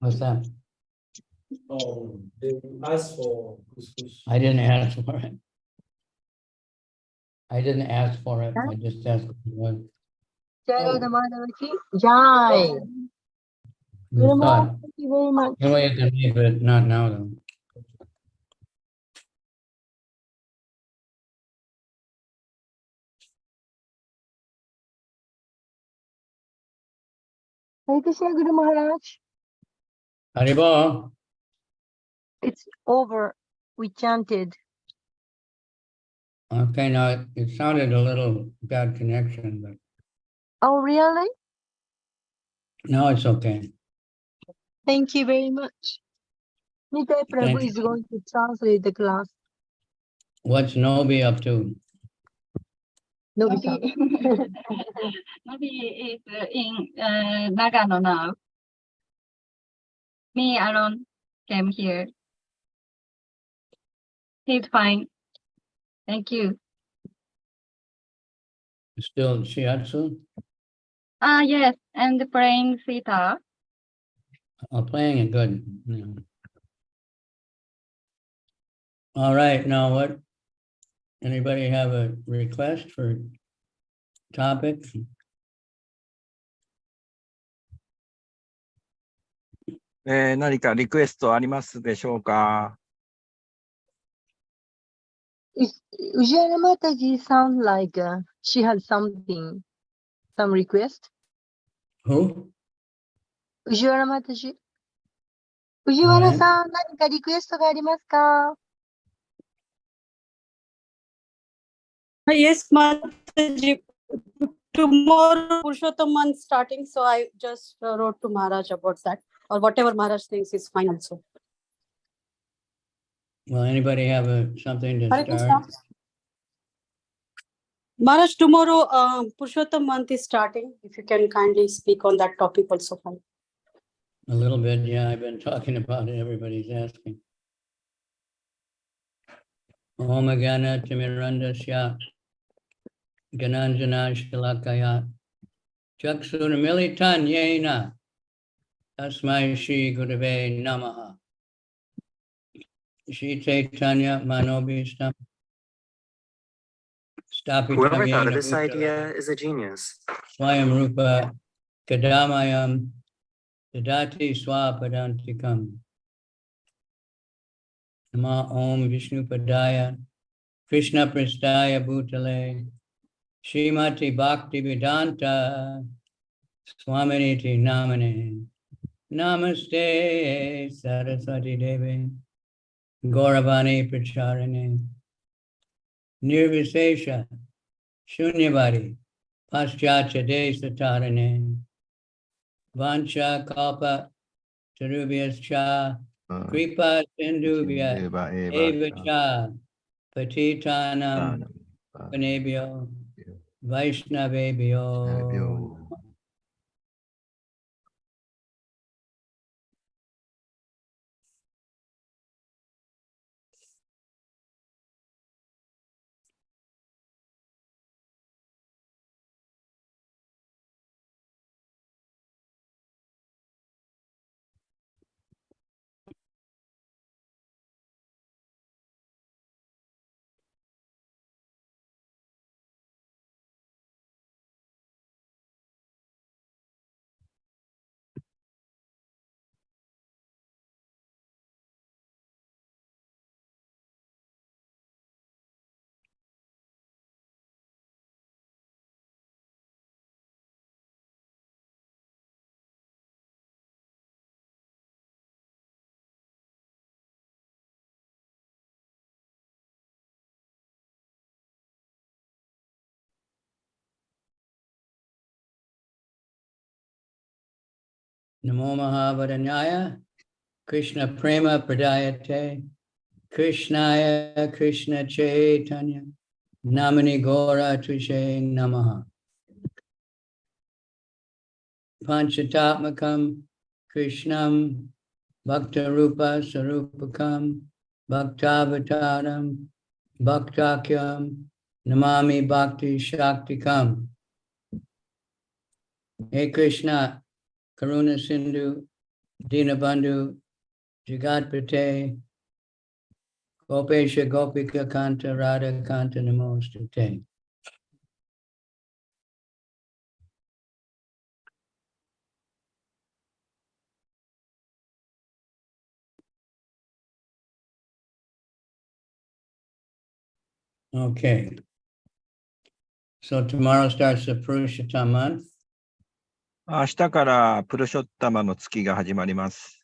What's that? Oh, they asked for couscous. I didn't ask for it. I didn't ask for it. I just asked what it was. Jai. You thought, Thank you very much. the way you can leave it, not now though. Hare Krishna, Guru Maharaj. Haribo, It's over. We chanted. okay, now it sounded a little bad connection, but Oh, really? now it's okay. Thank you very much. Nitai Prabhu Thank is you. going to translate the class. What's Nobi up to? Nobi-san. Nobi is in Nagano now. Me alone came here. He's fine. Thank you. Still shiatsu? Yes, and playing sitar. Oh, playing it good. Yeah. All right, now what? Anybody have a request for topic? 何かリクエストありますでしょうか？ Ujjwala Mataji sounds like she has something, some request. Who? Ujjwala Mataji. Ujjwala-san, 何かリクエストがありますか？ Yes, Mataji. Tomorrow Purushottam month starting, so I just wrote to Maharaj about that, or whatever Maharaj thinks is fine also. Well, anybody have something to Hare start? Krishna. Maharaj, tomorrow Purushottam month is starting. If you can kindly speak on that topic also fine. A little bit, yeah, I've been talking about it, everybody's asking. Om Gana Timirandasya Gananjana Shalakaya Chakshur Militan Yena Tasmai Shri Gurave Namaha Shri Chaitanya Manobishtam Whoever thought of this Stapitam idea is a genius. Swayam Rupa Kadamayam Dadati Swapadantikam Nama Om Vishnu Padaya Krishna Prastaya Bhutale Srimati Bhakti Vedanta Swaminiti Namane Namaste Saraswati Devi Gauravani Pracharane Nirvisesha Shunyavadi Paschatya Desatarane Vancha Kalpa Tarubhyascha Kripa Sindhubhya Evacha Patitanam Panebhyo Vaishnavebhyo. Namo Mahavadanyaya Krishna Prema Pradayate Krishnaya Krishna Chaitanya Namani Gora Trishe Namaha Panchatatmakam Krishnam Bhakta Rupa Sarupakam Bhaktavataram Bhaktakyam Namami Bhakti Shaktikam. Hey Krishna, Karuna Sindhu, Dinabandhu, Jagatpate, Gopesha Gopika Kanta Radha Kanta Namostate. Okay. So tomorrow starts the Purushottam month. 明日からプルショッタマの月が始まります。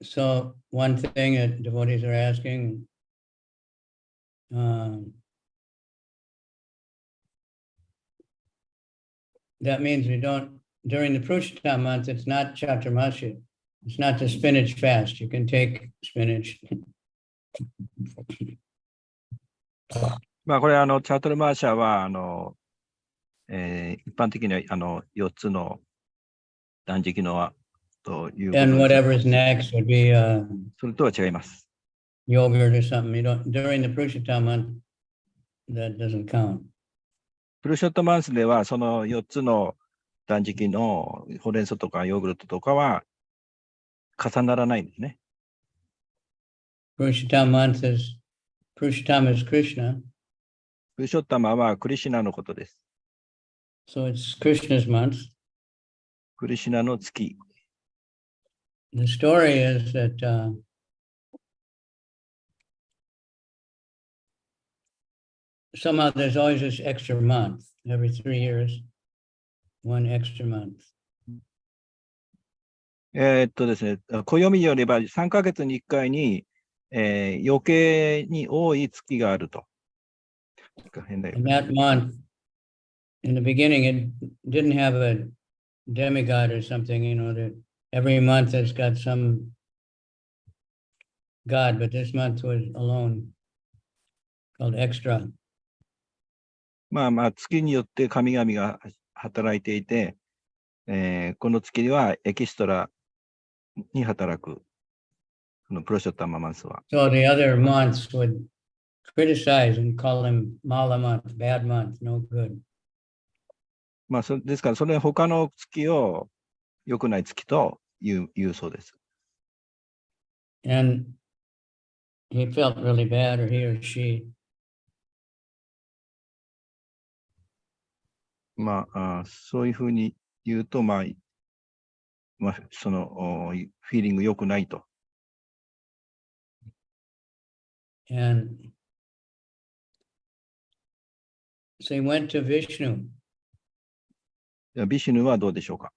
So one thing that devotees are asking, that means we don't, during the Purushottam month, it's not Chaturmasya. It's not the spinach fast. You can take spinach. まあ、これ、チャートルマーシャは、一般的には、4つの断食のということ And です。 whatever's next would be それとは違います。 yogurt or something. You don't, during the Purushottam month, that doesn't count. プルショットマンスでは、その4つの断食のほうれん草とかヨーグルトとかは重ならないんですね。Purushottam month is, Purushottam is Krishna. プルショッタマはクリシュナのことです。 So it's Krishna's month. クリシュナの月。 The story is that somehow there's always this extra month. Every 3 years, one extra month. ですね、暦によれば3ヶ月に1回に、余計に多い月があると。変だよ And that month, in the beginning, it didn't have a demigod or something, you know, that every month has got some god, but this month was alone, called extra. まあ、月によって神々が働いていて、この月にはエキストラに働く、このプロショッタママンスは。 So the other months would criticize and call them mala month, bad month, no good. まあ、ですから、それ他の月を良くない月と言うそうです。 And he felt really bad, or he or she. まあ、そういうふうに言うと、まあ、そのフィーリング良くないと。 And so he went to Vishnu. ビシュヌはどうでしょうか。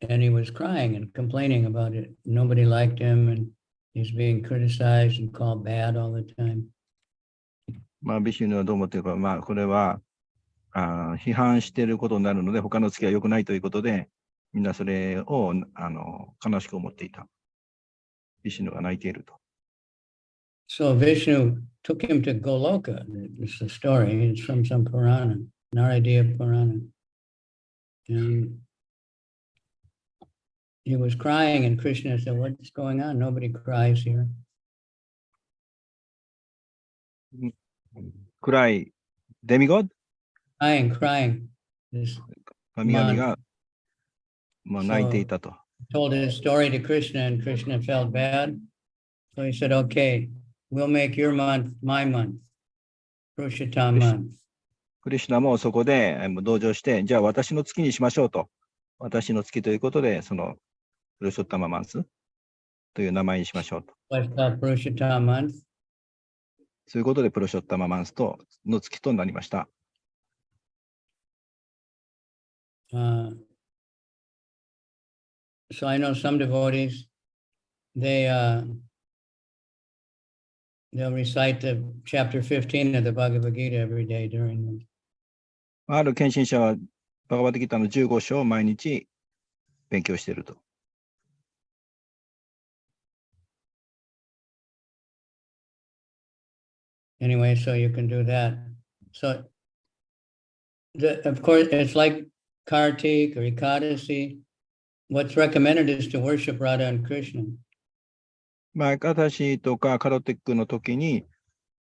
And he was crying and complaining about it. Nobody liked him, and he's being criticized and called bad all the time. まあ、ビシュヌはどう思っているか、まあ、これは批判していることになるので、他の月は良くないということで、みんなそれを悲しく思っていた。ビシュヌが泣いていると。 So Vishnu took him to Goloka. It's the story. It's from some Purana, Naradiya Purana. And he was crying, and Krishna said, "What's going on? Nobody cries here." 暗いデミゴッド Crying. This 神々が、まあ、泣いていたと。 told his story to Krishna, and Krishna felt bad. So he said, "Okay, we'll make your month my month, Purushottam month." クリシュナもそこで同情して、じゃあ私の月にしましょうと。私の月ということで、そのプロショッタママンスという名前にしましょうと。 What's called Purushottam month. そういうことでプロショッタママンスの月となりました。So I know some devotees, they'll recite the chapter 15 of the Bhagavad Gita every day during the. ある献身者はバガバティギターの15章を毎日勉強していると。 Anyway, so you can do that. So of course, it's like Kartik or Ekadasi. What's recommended is to worship Radha and Krishna. まあ、エカダシとかカロテックの時に、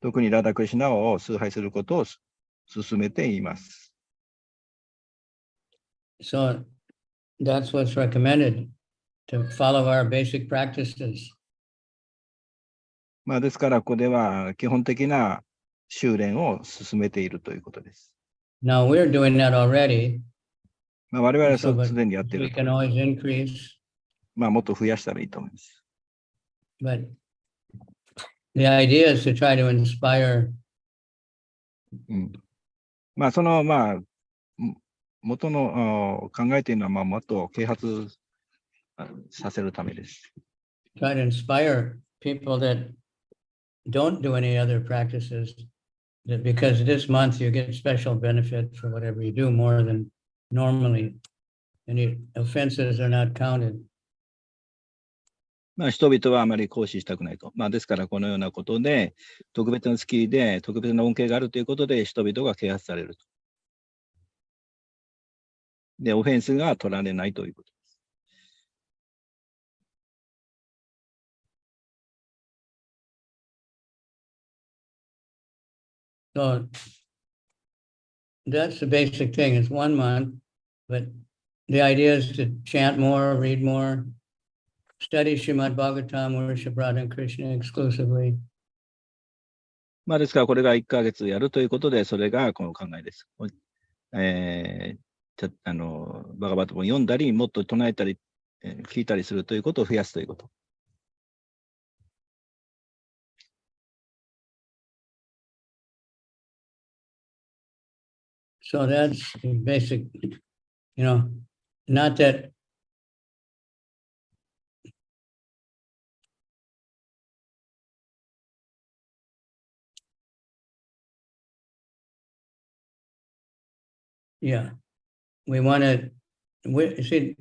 特にラダ・クリシュナを崇拝することを勧めています。 So that's what's recommended, to follow our basic practices. まあ、ですから、ここでは基本的な修練を進めているということです。 Now we're doing that already. まあ、我々は So, す but でにやってい we ると。 can always increase. まあ、もっと増やしたらいいと思います。 But the idea is to try to inspire. まあ、元の考えというのは、まあ、もっと啓発させるためです。 Try to inspire people that don't do any other practices, that because this month you get special benefit for whatever you do more than normally. Any offenses are not counted. まあ、人々はあまり行使したくないと。まあ、ですから、このようなことで、特別なスキルで、特別な恩恵があるということで、人々が啓発されると。で、オフェンスが取られないということ。So that's the basic thing. It's 1 month, but the idea is to chant more, read more, study Srimad Bhagavatam, worship Radha and Krishna exclusively. まあ、ですから、これが1ヶ月やるということで、それがこの考えです。バガバットを読んだり、もっと唱えたり、聞いたりするということを増やすということ。So that's the basic, not that yeah, we want to, see,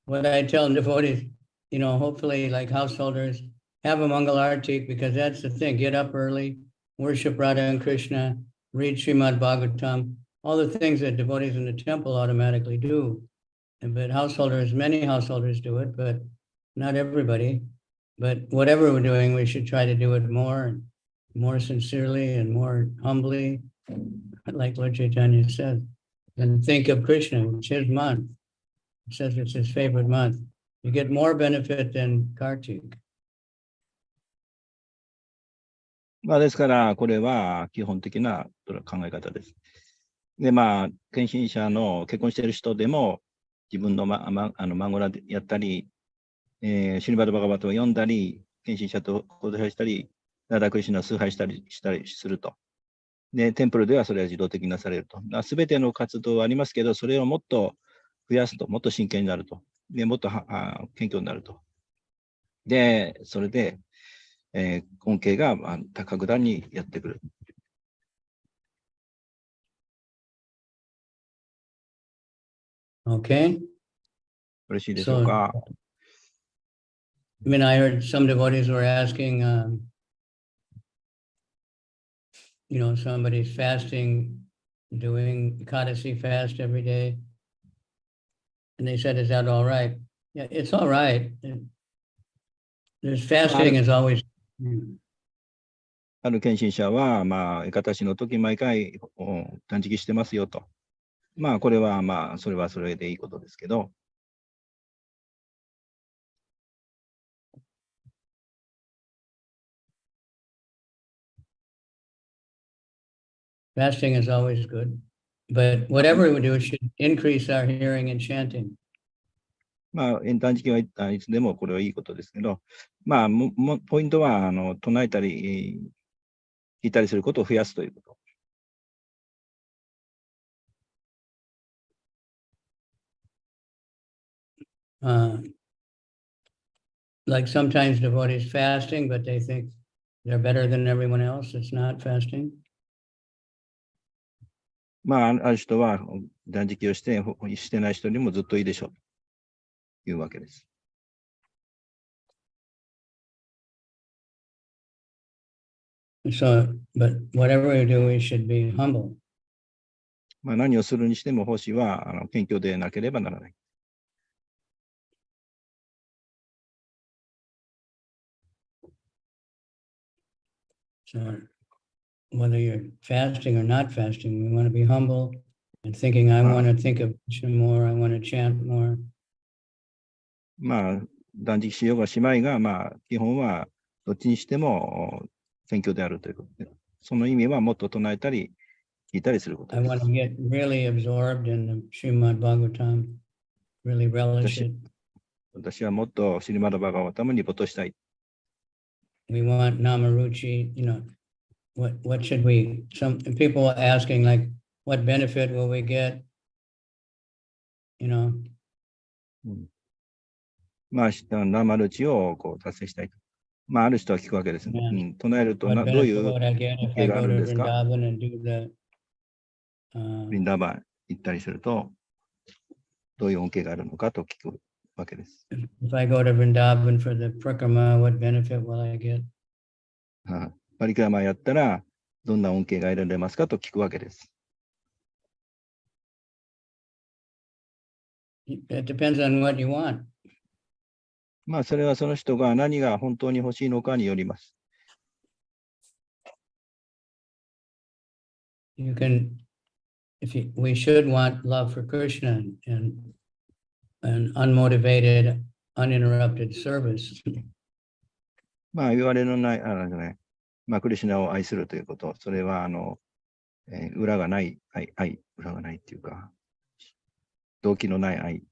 what I tell devotees, hopefully like householders, have a Mangal Artik, because that's the thing, get up early, worship Radha and Krishna, read Srimad Bhagavatam, all the things that devotees in the temple automatically do. But householders, many householders do it, but not everybody. But whatever we're doing, we should try to do it more sincerely and more humbly, like Lord Chaitanya said. And think of Krishna, it's his month. It says it's his favorite month. You get more benefit than Kartik. まあ、ですから、これは基本的な考え方です。で、まあ、献身者の結婚している人でも、自分の、孫らでやったり、シリバドバガバトを読んだり、献身者と交流したり、ラダクリシュナを崇拝したりすると。で、テンプルではそれは自動的になされると。すべての活動はありますけど、それをもっと増やすと、もっと真剣になると。で、もっと謙虚になると。で、それで、恩恵が多格段にやってくる。Okay. よろしいでしょうか。I mean, I heard some devotees were asking, somebody's fasting, doing Ekadasi fast every day. And they said, is that all right? Yeah, it's all right. There's fasting is always. ある献身者は、エカタシの時毎回断食してますよと。これは、それはそれでいいことですけど。Fasting is always good, but whatever we do should increase our hearing and chanting. 断食はいつでもこれはいいことですけど、ポイントは唱えたり、聞いたりすることを増やすということ。Like sometimes devotees fasting, but they think they're better than everyone else. It's not fasting. ある人は断食をしてない人にもずっといいでしょうというわけです。So, but whatever we do, we should be humble. 何をするにしても奉仕は謙虚でなければならない。So whether you're fasting or not fasting, we want to be humble and thinking, I want to think of Krishna more, I want to chant more. 断食しようがしまいが、基本はどっちにしても謙虚であるということで、その意味はもっと唱えたり、聞いたりすることです。I want to get really absorbed in the Srimad Bhagavatam, really relish it. 私はもっとシリマダバガワタムに没頭したい。We want Namaruchi, what should we, some people are asking like, what benefit will we get? ナマルチを達成したいと。ある人は聞くわけです。唱えるとどういう恩恵があるんですか？リンダーバン行ったりすると、どういう恩恵があるのかと聞くわけです。If I go to Vrindavan for the Prakrama, what benefit will I get? パリクラマやったら、どんな恩恵が得られますかと聞くわけです。It depends on what you want. まあ、それはその人が何が本当に欲しいのかによります。You can, we should want love for Krishna and unmotivated, uninterrupted service. まあ、言われのない、クリシュナを愛するということ、それは、裏がない裏がないっていうか、動機のない愛。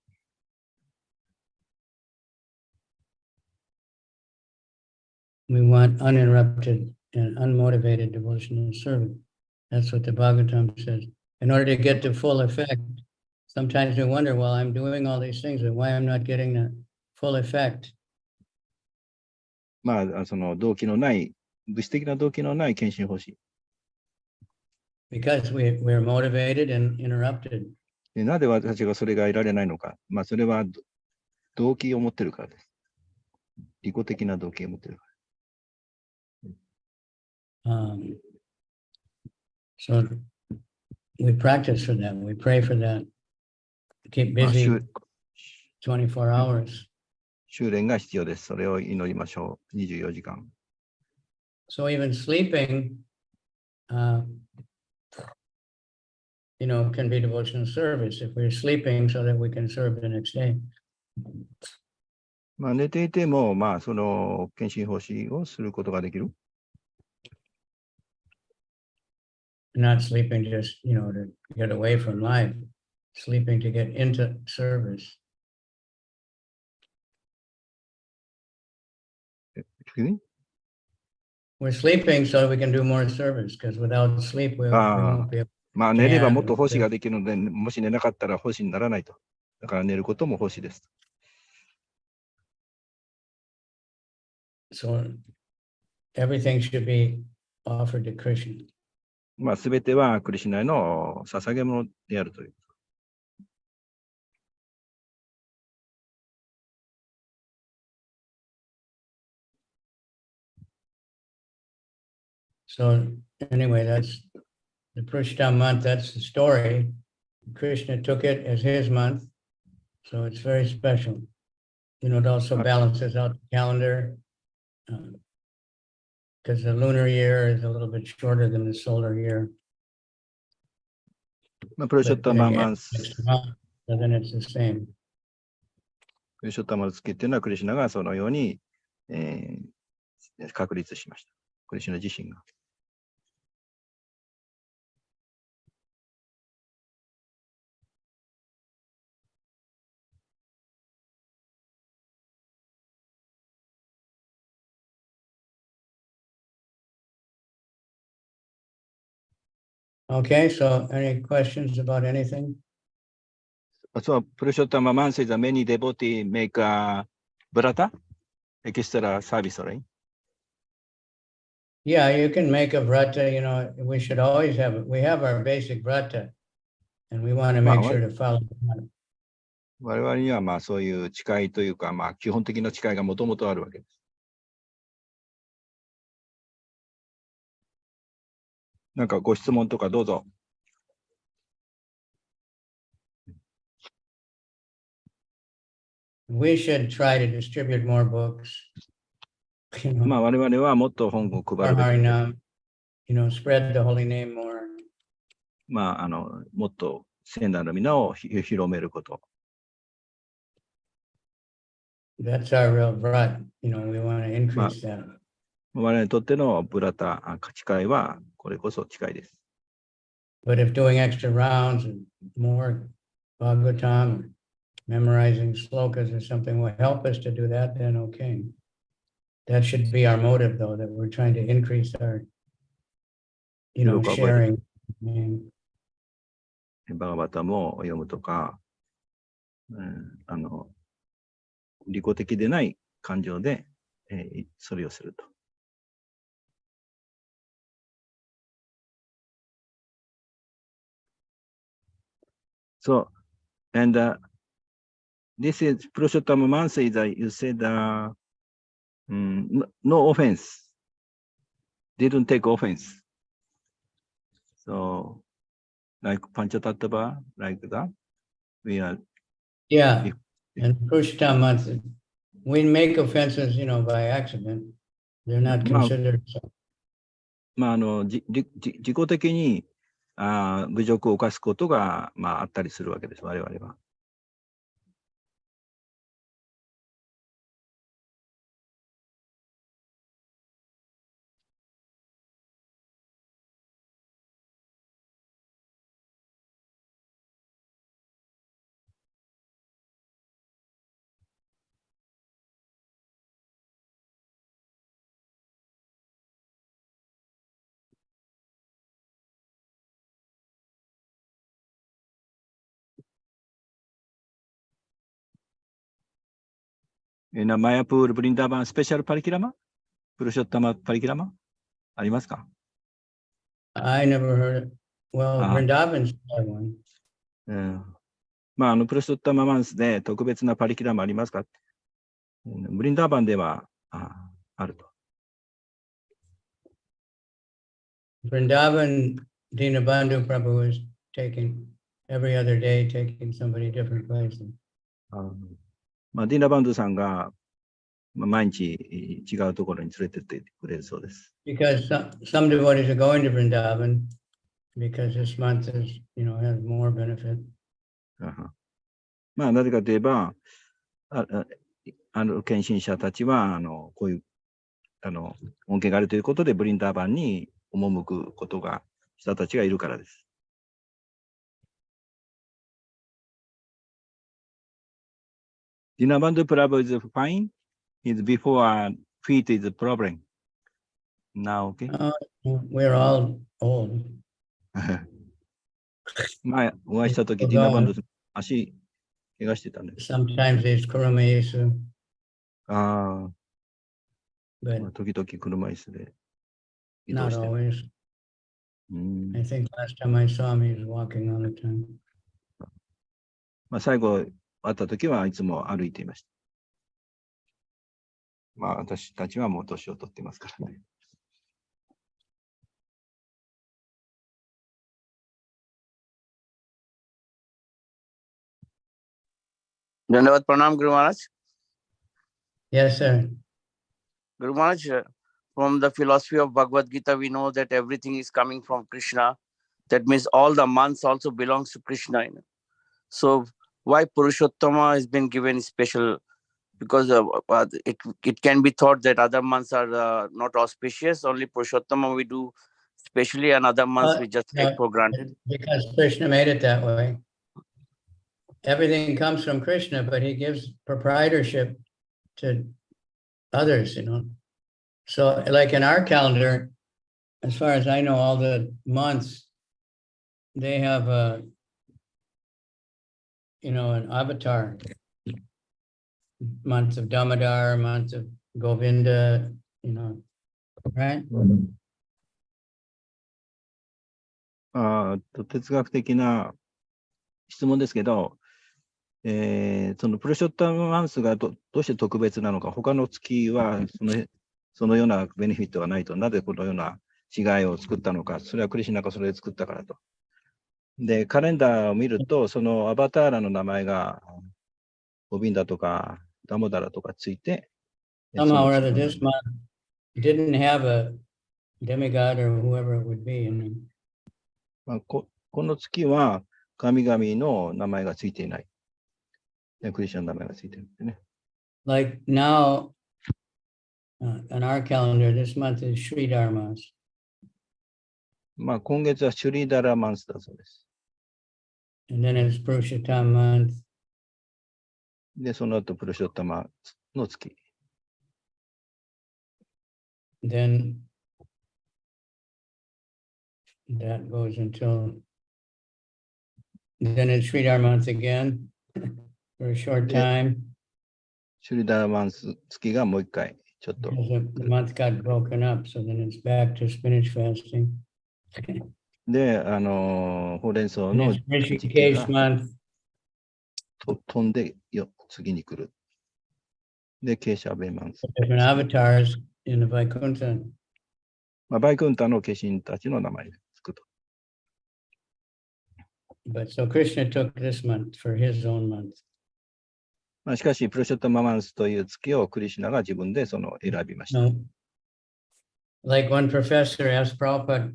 We want uninterrupted and unmotivated devotional service. That's what the Bhagavatam says. In order to get the full effect, sometimes we wonder, well, I'm doing all these things, and why I'm not getting the full effect. まあ、その動機のない、物質的な動機のない献身欲しい。Because we're motivated and interrupted. でなぜ私がそれが得られないのか。まあ、それは動機を持ってるからです。利己的な動機を持ってるから。So we practice for that. We pray for that. Keep まあ busy 24 hours. 修練が必要です。それを祈りましょう。24時間。So even sleeping, can be devotional service if we're sleeping so that we can serve the next day. まあ、寝ていても、まあ、その献身奉仕をすることができる。Not sleeping just, to get away from life, sleeping to get into service. We're sleeping so we can do more service, because without sleep, we won't be able. まあ、寝ればもっと奉仕ができるので、もし寝なかったら奉仕にならないと。だから寝ることも奉仕です。So everything should be offered to Krishna. まあ、すべてはクリシュナへの捧げ物であるという。So anyway, that's the Purushottam month. That's the story. Krishna took it as his month, so it's very special. It also balances out the calendar, because the lunar year is a little bit shorter than the solar year. まあ、プロショッタマンマンス。 So then it's the same. プロショッタマンスキっていうのはクリシュナがそのように、確立しました。クリシュナ自身が。Okay, so any questions about anything? So, Purushottam man says that many devotees make a brata, extra service, right? Yeah, you can make a vrata, we should always have it. We have our basic vrata, and we want to make sure to follow that. 我々にはまあそういう誓いというか、まあ基本的な誓いがもともとあるわけです。なんかご質問とかどうぞ。We should try to distribute more books. まあ我々はもっと本を配るべきです。Spread the holy name more. まあもっと聖なる皆を広めること。That's our real vrat. We want to increase that. 我々にとってのブラタ、誓いはこれこそ誓いです。But if doing extra rounds and more Bhagavatam, memorizing slokas or something will help us to do that, then okay. That should be our motive, though, that we're trying to increase our, sharing. バガバタも読むとか、利己的でない感情で、それをすると。So, and this is Purushottam month is you said no offense. Didn't take offense. So like Panchatattva, like that. We are Yeah, and Purushottam month, we make offenses, by accident. They're not considered so. 自己的に侮辱を犯すことが、あったりするわけです、我々は。マヤプール、ブリンダーバン、スペシャルパリキラマプルショッタマパリキラマありますか？ I never heard it. Well, Vrindavan's one. プルショッタママンスで特別なパリキラマありますか？ブリンダーバンではあると。Vrindavan, Dinabandhu Prabhu is taking every other day, taking somebody different places. ディナバンドさんが毎日違うところに連れてってくれるそうです。Because some devotees are going to Vrindavan because this month is, has more benefit. なぜかといえば、献身者たちはこういう恩恵があるということで、ブリンダーバンに赴くことが人たちがいるからです。Dinabandhu Prabhu is fine. Is before feet is a problem. Now, okay. We're all old. 前お会いしたとき、ディナバンド足怪我してたんです。Sometimes there's Kuruma Yesu. 時々車椅子で移 Not 動してる。 always. I think last time I saw him, he was walking all the time. 最後会ったときはいつも歩いていました。私たちはもう年を取ってますからね。Dandavat Pranam, Guru Maharaj. Yes, sir. Guru Maharaj, from the philosophy of Bhagavad Gita, we know that everything is coming from Krishna. That means all the months also belongs to Krishna. So why Purushottama has been given special? Because it can be thought that other months are not auspicious. Only Purushottama we do specially, and other months we just take for granted. Because Krishna made it that way. Everything comes from Krishna, but he gives proprietorship to others, So like in our calendar, as far as I know, all the months, they have an avatar. Months of Damodar, months of Govinda, right? 哲学的な質問ですけど、そのプルショッタマンスがどうして特別なのか、他の月はそのようなベネフィットがないと、なぜこのような違いを作ったのか、それはクリシュナがそれで作ったからと。で、カレンダーを見ると、そのアバターラの名前がゴビンダとかダモダラとかついて、Somehow or other, this month didn't have a demigod or whoever it would be. この月は神々の名前がついていない。クリスチャンの名前がついてるんですね。Like now, on our calendar, this month is Sri Dharmas. 今月はシュリーダラマンスだそうです。And then it's Purushottam month. で、その後、プルショッタマの月。Then that goes until, then it's Sridhar month again for a short time. シュリーダラマンス月がもう一回、ちょっと。Because the month got broken up, so then it's back to spinach fasting. で、ほうれん草の Rishikesh month. 飛んで次に来る。で、ケーシャベマンス。 different avatars in the Vaikuntha. まあ、バイクンタの化身たちの名前がつくと。 But so Krishna took this month for his own month. まあ、しかし、プロショットママンスという月をクリシュナが自分で選びました。No. Like one professor asked Prabhupada,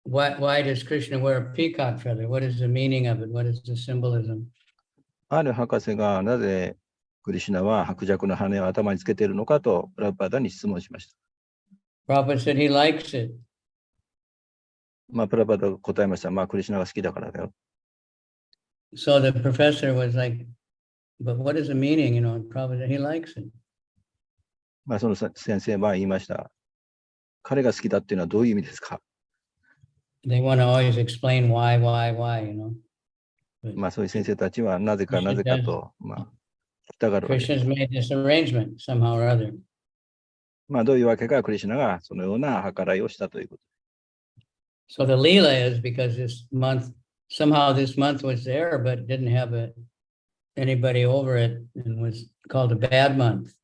why does Krishna wear a peacock feather? What is the meaning of it? What is the symbolism? ある博士がなぜクリシュナは白雀の羽を頭につけているのかとプラブパダに質問しました。 Prabhupada said he likes it. まあ、プラブパダが答えました。まあ、クリシュナが好きだからだよ。 So the professor was like, but what is the meaning? Prabhupada said he likes it. まあ、その先生は言いました。彼が好きだっていうのはどういう意味ですか？ They want to always explain why. But まあ、そういう先生たちはなぜかと、まあ、聞きたがるわけです。 Krishna's made this arrangement somehow or other. まあ、どういうわけか、クリシュナがそのような計らいをしたということ。 So the Leela is because somehow this month was there, but didn't have anybody over it and was called a bad month.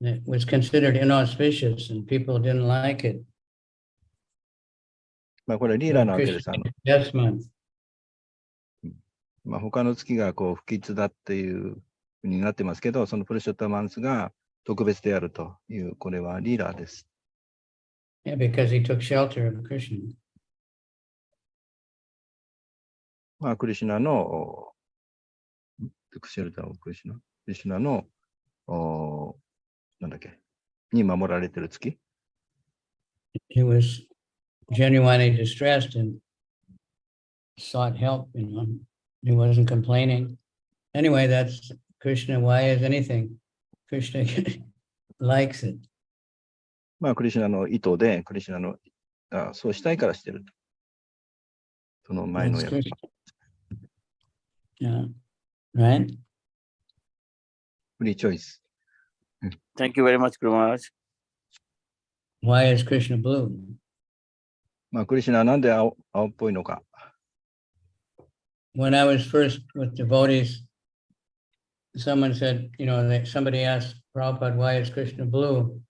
It was considered inauspicious and people didn't like it. まあ、これリーラーなわけです。 Yes month. まあ、他の月がこう不吉だっていうふうになってますけど、そのプロショットマンスが特別であるという、これはリーラーです。 Yeah, because he took shelter of Krishna. まあ、クリシュナの、クシュナの、なんだっけ、に守られてる月。 He was genuinely distressed and sought help, He wasn't complaining. Anyway, that's Krishna. Why is anything? Krishna likes it. まあ、クリシュナの意図で、クリシュナのそうしたいからしてると。その前の That's やつ。 Krishna. Yeah. Right? フリーチョイス。 Thank you very much, Guru Maharaj. Why is Krishna blue? まあ、クリシュナはなんで青っぽいのか。 When I was first with devotees, someone said, somebody asked Prabhupada, why is Krishna blue?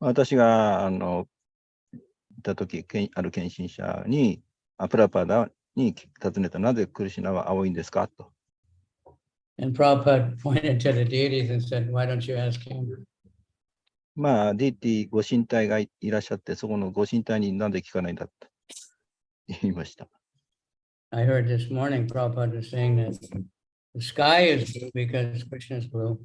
私がいたとき、ある献身者に、プラパダに尋ねた、なぜクリシュナは青いんですかと。 And Prabhupada pointed to the deities and said, why don't you ask him? まあ、ディーティご神体がいらっしゃって、そこのご神体になんで聞かないんだと言いました。 I heard this morning Prabhupada was saying that the sky is blue because Krishna is blue.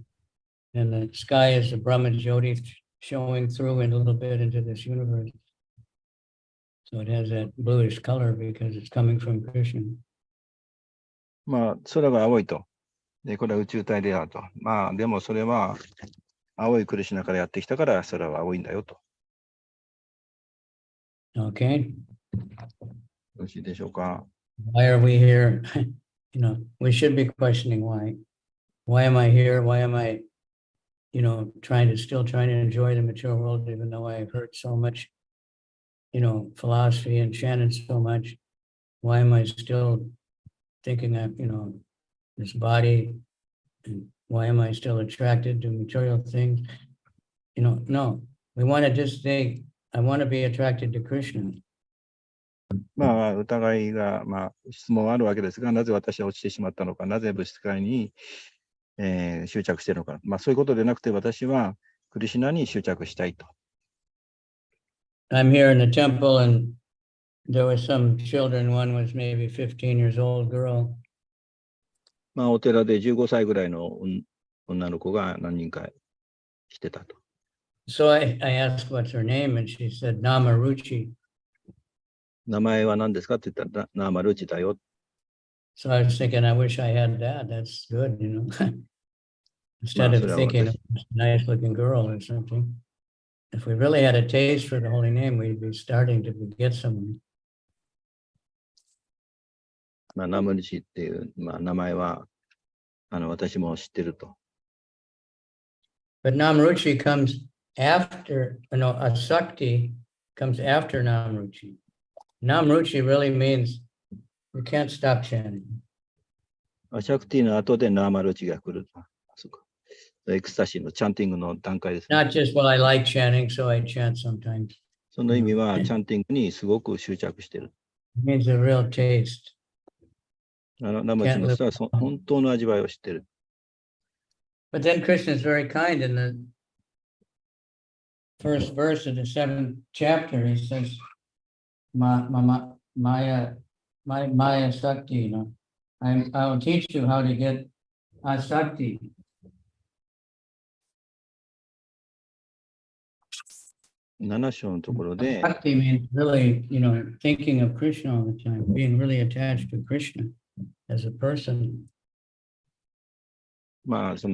And the sky is the Brahma Jyoti showing through in a little bit into this universe. So it has that bluish color because it's coming from Krishna. まあ、空が青いと。で、これは宇宙体であると。まあ、でもそれは、青いクリシュナからやってきたから空は青いんだよと。 Okay. よろしいでしょうか。 Why are we here? We should be questioning why. Why am I here? Why am I, still trying to enjoy the material world, even though I've heard so much, philosophy and chanted so much. Why am I still thinking that, this body, and why am I still attracted to material things? No, we want to just say, I want to be attracted to Krishna. まあ、疑いが、まあ、質問はあるわけですが、なぜ私は落ちてしまったのか、なぜ物質界に、執着しているのか、まあ、そういうことでなくて、私はクリシュナに執着したいと。I'm here in the temple and there were some children, one was maybe 15 years old girl. まあ、お寺で15歳ぐらいの女の子が何人か来てたと。So I asked what's her name and she said Namaruchi. 名前は何ですかって言ったら、ナーマルチだよ。 So I was thinking, I wish I had that. That's good, Instead of thinking of a nice looking girl or something. If we really had a taste for the holy name, we'd be starting to get someone. まあ、ナムルチっていう、まあ、名前は私も知ってると。 But Namaruchi comes after, Asakti comes after Namaruchi. Namaruchi really means you can't stop chanting. シャクティの後でナーマルチが来る。そうか。エクスタシーのチャンティングの段階ですね。 Not just, well, I like chanting, so I chant sometimes. その意味は、チャンティングにすごく執着している。It means a real taste. ナーマルチの人は本当の味わいを知っている。But then Krishna is very kind in the first verse of the 7th chapter. He says, Maya Sakti, you know, I will teach you how to get asakti. 7章のところで、 Sakti means really, you know, thinking of Krishna all the time, being really attached to Krishna as a person. まあ、そう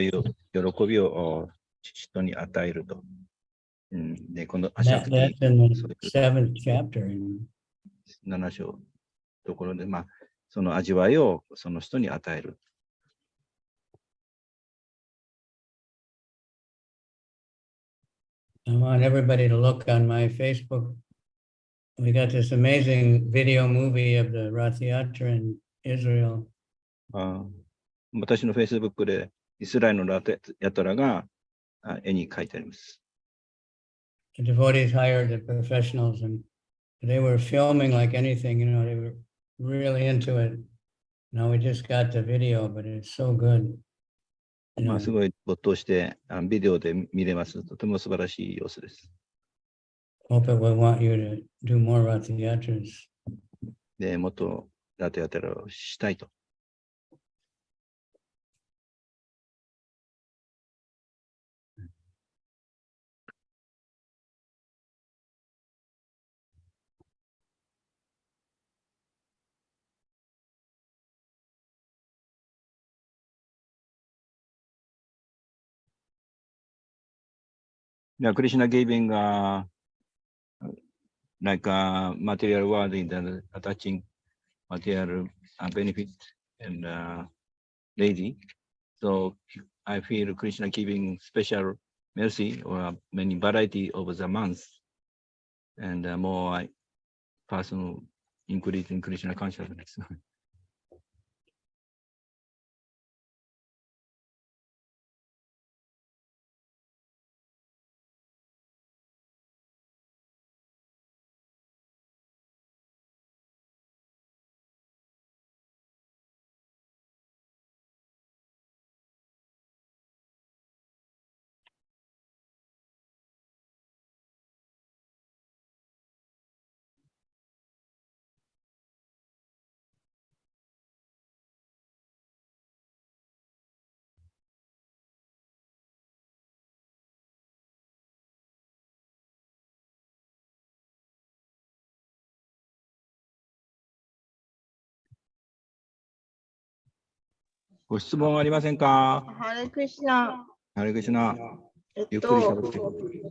いう喜びを人に与えると。で、このアシャクテ That's in ィ、 the 7th chapter. You know. 7章のところで、まあ、その味わいをその人に与える。I want everybody to look on my Facebook. We got this amazing video movie of the Rath Yatra in Israel. 私の Facebook でイスラエルのラテヤトラが絵に描いてあります。The devotees hired the professionals and they were filming like anything, you know, they were really into it. Now we just got the video, but it's so good. You ま know, あ、すごい没頭してビデオで見れます。とても素晴らしい様子です。 hope it will want you to do more Rath Yatras. で、もっとラテヤトラをしたいと。Krishna giving like material world in the attaching material benefit and lazy. So I feel Krishna giving special mercy or many variety over the months and more personal increase in Krishna consciousness. ご質問ありませんか？ハレクリシナ。ハレクリシナ。ゆっくり喋ってください。ち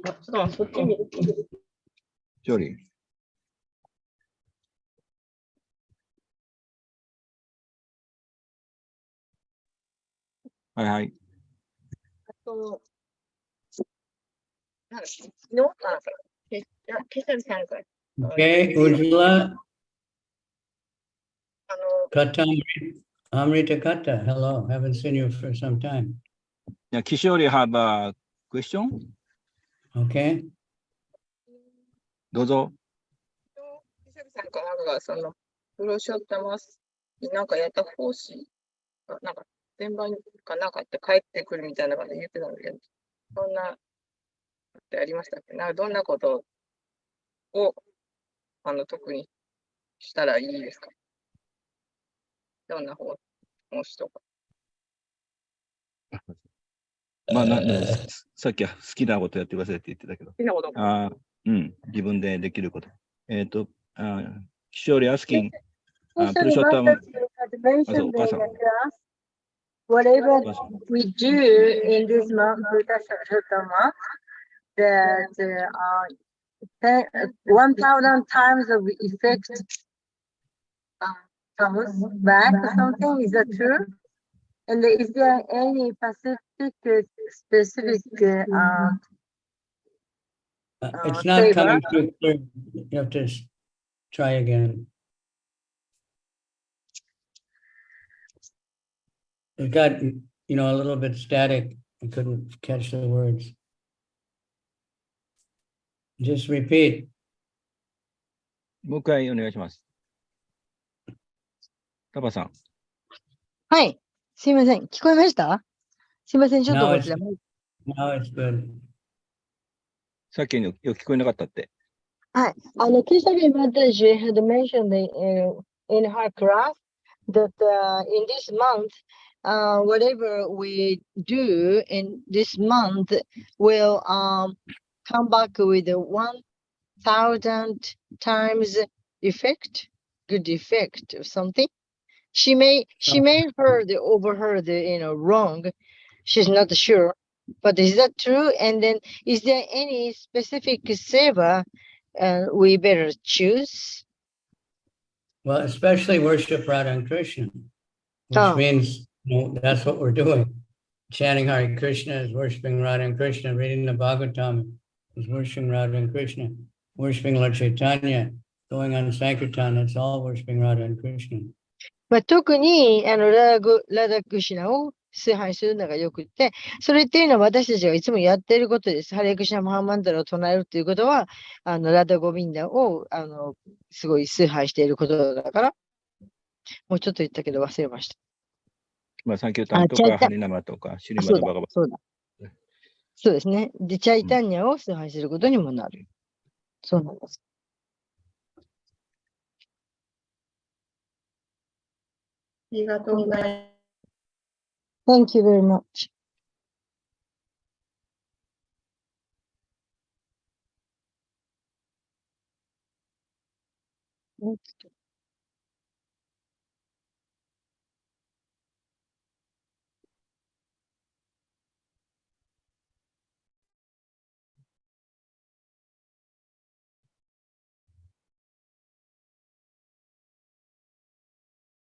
ょっと待って、そっち見る。勝利。はいはい。なんだっけ、昨日なんか、ケシャルさんから、Okay, Ujjwala Kata Amrita Kata. Hello, haven't seen you for some time. Yeah, Kishori have a question? Okay. どうぞ。ケシャルさんかなんかが、プロショットマスになんかやった奉仕、なんか、全番かなんかって帰ってくるみたいな感じで言ってたんだけど、そんな、ってありましたっけ？なんかどんなことを、特にしたらいいですか？どんな奉仕とか。まあ、さっきは好きなことやってくださいって言ってたけど。好きなこと。自分でできること。Kishori asking, Purushottam, whatever we do in this month, Purushottam, that 1,000 times of effect comes back or something. Is that true? And is there any specific it's not favor? coming through clear. You have to try again. It got, a little bit static. I couldn't catch the words. Just repeat. もう一回お願いします。タバさん。はい。すいません。聞こえました？すいません。ちょっと Now こ it's, ちら。 now it's good. さっきのよく聞こえなかったって。はい。Kisari Mataji had mentioned in her class that in this month, whatever we do in this month will come back with a 1,000 times effect, good effect or something. She may overheard, wrong. She's not sure. But is that true? And then is there any specific seva we better choose? Well, especially worship Radha and Krishna, which Oh. means that's what we're doing. Chanting Hare Krishna is worshiping Radha and Krishna. Reading the Bhagavatam is worshiping Radha and Krishna. Worshiping Lord Chaitanya, going on Sankirtan, it's all worshiping Radha and Krishna. まあ、特にラダクシナを崇拝するのがよくって、それっていうのは私たちがいつもやっていることです。ハレクシナ・マハマンダラを唱えるということは、ラダ・ゴビンダをすごい崇拝していることだから、もうちょっと言ったけど忘れました。まあ、サンキュータンとか、ハリナマとか、シリマドバガバ。そうだ。そうですね。で、チャイタンニャを崇拝することにもなる。そうなんです。ありがとうございます。Thank you very much.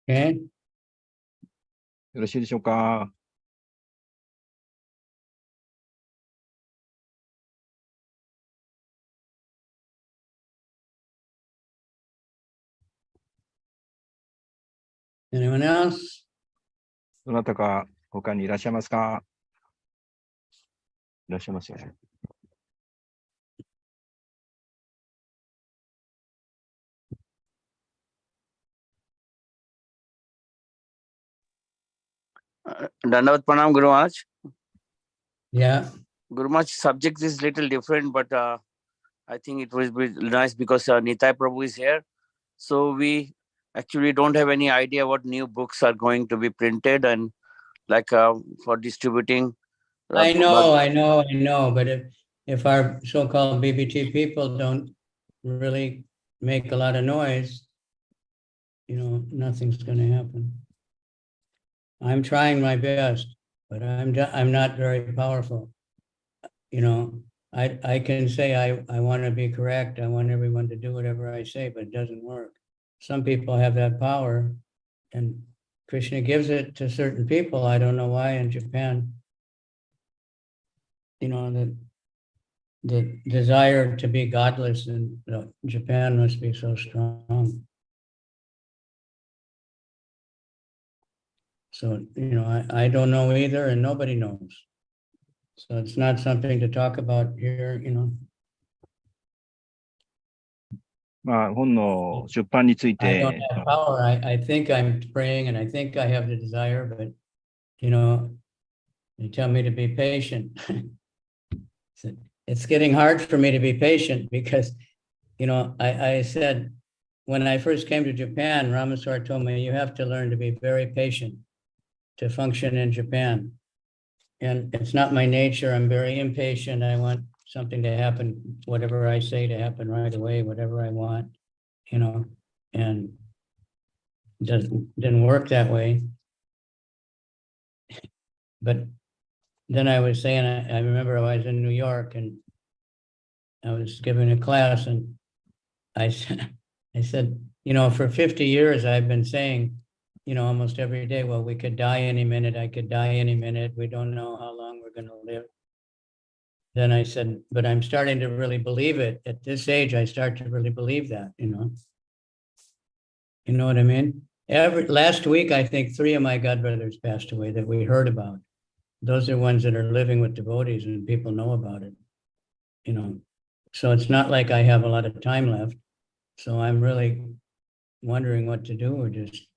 Okay? よろしいでしょうか。Anyone else? どなたか他にいらっしゃいますか？いらっしゃいますよね。Dandavat Pranam, Guru Maharaj. Yeah. Guru Maharaj, subject is little different, but I think it will be nice because Nitai Prabhu is here. So we actually don't have any idea what new books are going to be printed and like for distributing. I know. But if our so-called BBT people don't really make a lot of noise, nothing's going to happen. I'm trying my best, but I'm not very powerful. I can say I want to be correct. I want everyone to do whatever I say, but it doesn't work. Some people have that power, and Krishna gives it to certain people. I don't know why in Japan. The desire to be godless in Japan must be so strong. So, I don't know either, and nobody knows. So it's not something to talk about here, まあ、本の出版につい I don't て、 have power. I think I'm praying and I think I have the desire, but, they tell me to be patient. It's getting hard for me to be patient because, I said, when I first came to Japan, Ramaswar told me, you have to learn to be very patient to function in Japan. And it's not my nature. I'm very impatient. I want something to happen, whatever I say to happen right away, whatever I want, and didn't work that way. But then I was saying, I remember I was in New York and I was giving a class and I said, for 50 years, I've been saying, almost every day, well, we could die any minute. I could die any minute. We don't know how long we're going to live. Then I said, but I'm starting to really believe it. At this age, I start to really believe that, You know what I mean? last week, I think 3 of my godbrothers passed away that we heard about. Those are ones that are living with devotees and people know about it, you know. So it's not like I have a lot of time left. So I'm really wondering what to do, or just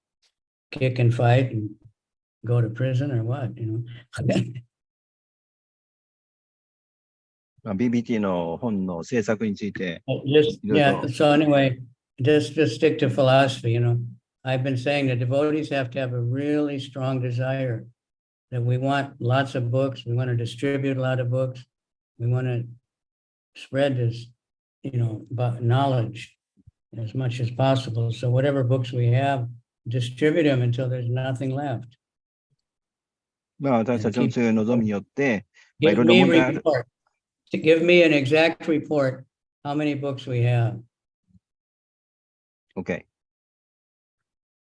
kick and fight and go to prison or what, you know. まあ、BBT の本の制作について、 Just, いろい yeah, ろ so anyway, just stick to philosophy, you know. I've been saying the devotees have to have a really strong desire that we want lots of books, we want to distribute a lot of books, we want to spread this, you know, about knowledge as much as possible. So whatever books we have, distribute them until there's nothing left. まあ、私たちの強い望みによって、まあ、い Give ろいろ me 問題ある。 report. Give me an exact report, how many books we have, OK。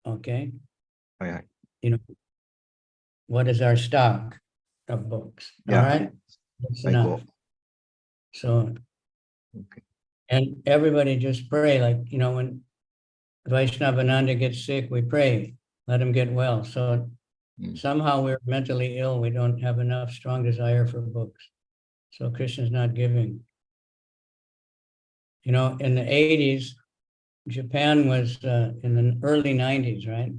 okay? はいはい。 You know, what is our stock of books? All Yeah. right, that's 最高。 enough. So, OK。 and everybody just pray, like, you know, when Vaishnavananda gets sick, we pray, let him get well. So somehow we're mentally ill, we don't have enough strong desire for books. So Krishna's not giving. You know, in the 80s, Japan was in the early 90s, right?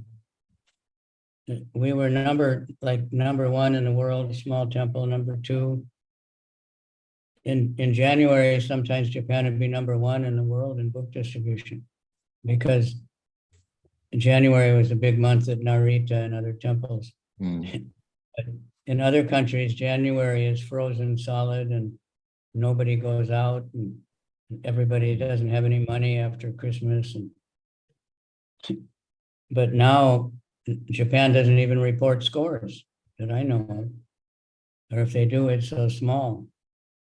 We were number 1 in the world, small temple, number 2. In January, sometimes Japan would be number 1 in the world in book distribution, because January was a big month at Narita and other temples. But in other countries, January is frozen solid and nobody goes out and everybody doesn't have any money after Christmas. But now Japan doesn't even report scores that I know of, or if they do, it's so small.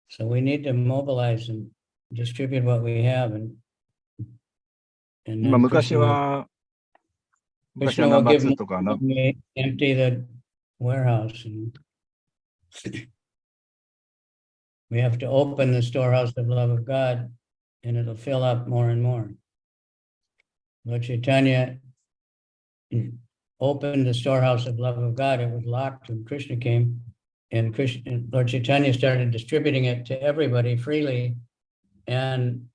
So we need to mobilize and distribute what we have, and まあ、 then 昔 Krishna は、 Krishna ナン will バー give 2とかな、 me empty the warehouse. And we have to open the storehouse of love of God, and it'll fill up more and more. Lord Chaitanya opened the storehouse of love of God. It was locked when Krishna came, and Lord Chaitanya started distributing it to everybody freely, and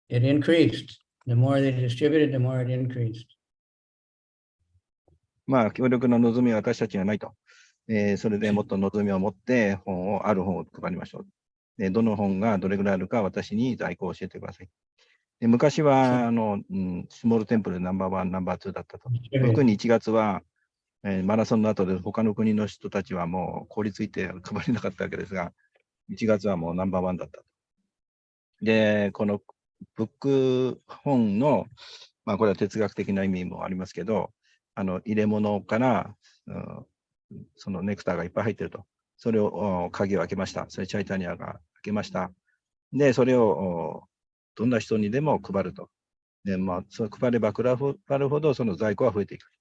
it increased. The more they distributed, the more it increased. まあ、協力の望みは私たちにはないと。それでもっと望みを持ってある本を配りましょう。どの本がどれぐらいあるか私に在庫を教えてください。昔はスモールテンプルナンバー1、ナンバー2だったと。特に1月は、マラソンの後で他の国の人たちはもう凍りついて配れなかったわけですが、1月はもうナンバー1だったと。で、このブック本の、まあこれは哲学的な意味もありますけど、入れ物から、そのネクターがいっぱい入ってると。それを鍵を開けました。それチャイタニアが開けました。で、それをどんな人にでも配ると。で、まあ、そう配れば配るほどその在庫は増えていく。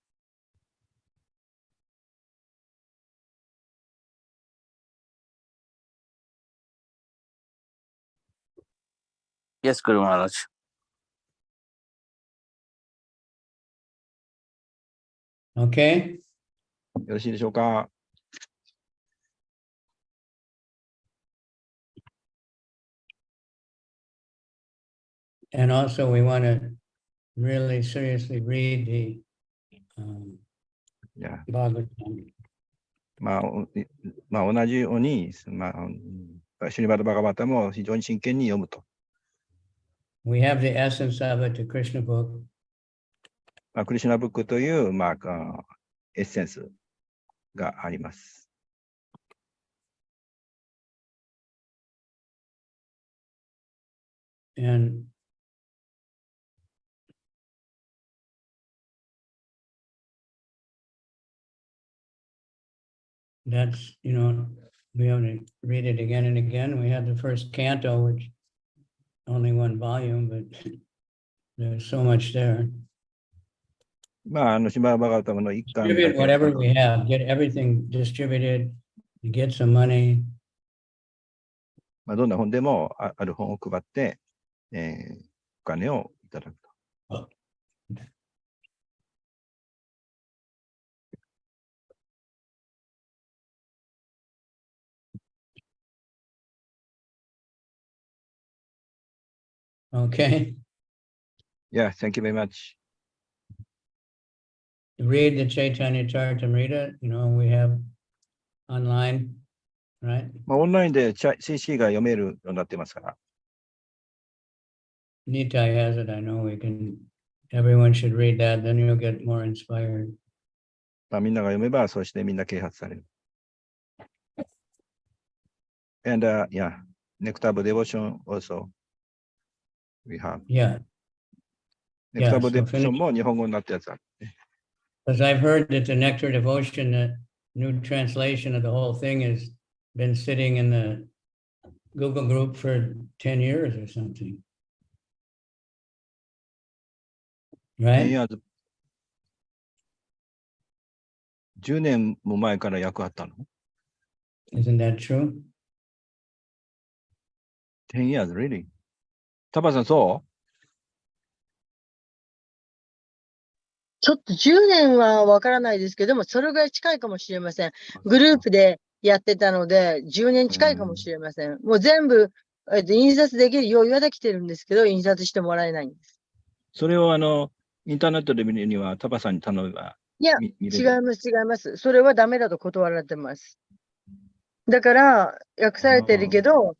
Yes, Guru Maharaj. Okay. よろしいでしょうか。And also we want to really seriously read the Bhagavatam. まあ、同じように、まあ、シュリバダ・バガバタも非常に真剣に読むと。We have the essence of it, the Krishna book. まあ、クリシュナブックという、まあ、エッセンスがあります。And that's, you know, we have to read it again and again. We had the first canto, which only 1 volume, but there's so much there. まあ、シュリバダ・バガバタの一巻 Distribute whatever we have, get everything distributed, get some money. まあ、どんな本でもある本を配って、お金をいただくと。Okay, Yeah, thank you very much. read the Chaitanya Charitamrita, we have online, right? まあ、オンラインでCC が読めるようになってますから。Nitai has it, I know everyone should read that, then you'll get more inspired. まあ、みんなが読めば、そしてみんな啓発される。And yeah, Nectar of Devotion also we have. Yeah, Nectar of so Devotion も日本語になったやつある。because I've heard that the Nectar Devotion, the new translation of the whole thing has been sitting in the Google group for 10 years or something. 10 Right? years 10年も前から役あったの Isn't that true? 10 years, really? タバさん、そちょっと10年はわからないですけども、それぐらい近いかもしれません。うグループでやってたので、10年近いかもしれません。もう全部、印刷できる余裕はできてるんですけど、印刷してもらえないんです。それをインターネットで見るには、タバさんに頼めばいや、見れる。違います、違います。それはダメだと断られてます。だから、訳されてるけど、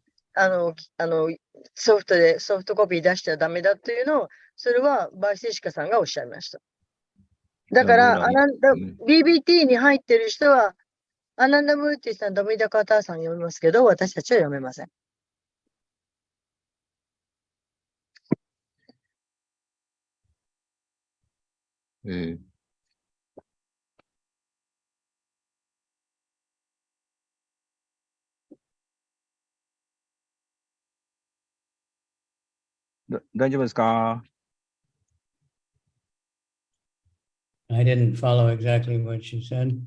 ソフトコピー出しちゃダメだっていうのを、それはバイセシカさんがおっしゃいました。だから、BBT に入ってる人は、アナンダムーティさん、ダミダカターさん読みますけど、私たちは読めません。大丈夫ですか I didn't follow exactly what she said.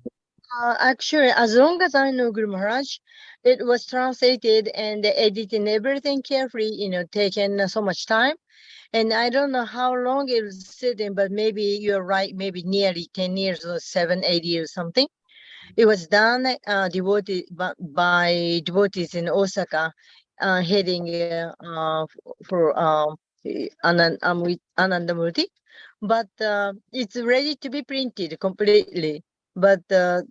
Actually, as long as I know Guru Maharaj, it was translated and edited and everything carefully, taken so much time. And I don't know how long it was sitting, but maybe you're right, maybe nearly 10 years or 7, 8 years, something. It was done devoted by devotees in Osaka, heading for Anandamurti. But it's ready to be printed completely. But they